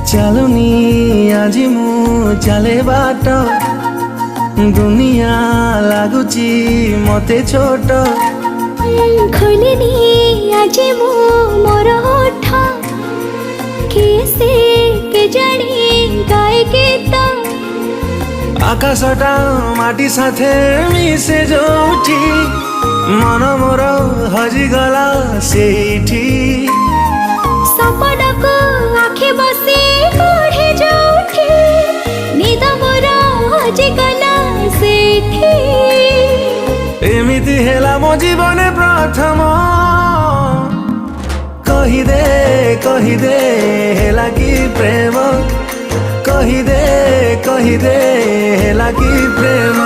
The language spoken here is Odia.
ଚାଲୁନି ଆଜି ମୁଁ ଚାଲେ ବାଟ, ଦୁନିଆ ଲାଗୁଛି ମତେ ଛୋଟ। ଖୋଲିନି ଆଜି ମୁଁ ମୋର ଓଠ, କିଏ ସେ କେଜାଣି ଗାଏ ଗୀତ। ଆକାଶଟା ମାଟି ସାଥେ ମିଶେ ଯୋଉଠି, ମନ ମୋର ହଜିଗଲା ସେଇଠି। ସପନକୁ ଆଖି ବସି ପଢ଼େ ଯୋଉଠି, ନିଦ ମୋର ହଜିଗଲା ସେଇଠି। ଏମିତି ହେଲା ମୋ ଜୀବନେ ପ୍ରଥମ, କହିଦେ ହେଲା କି ପ୍ରେମ, କହିଦେ ହେଲା କି ପ୍ରେମ।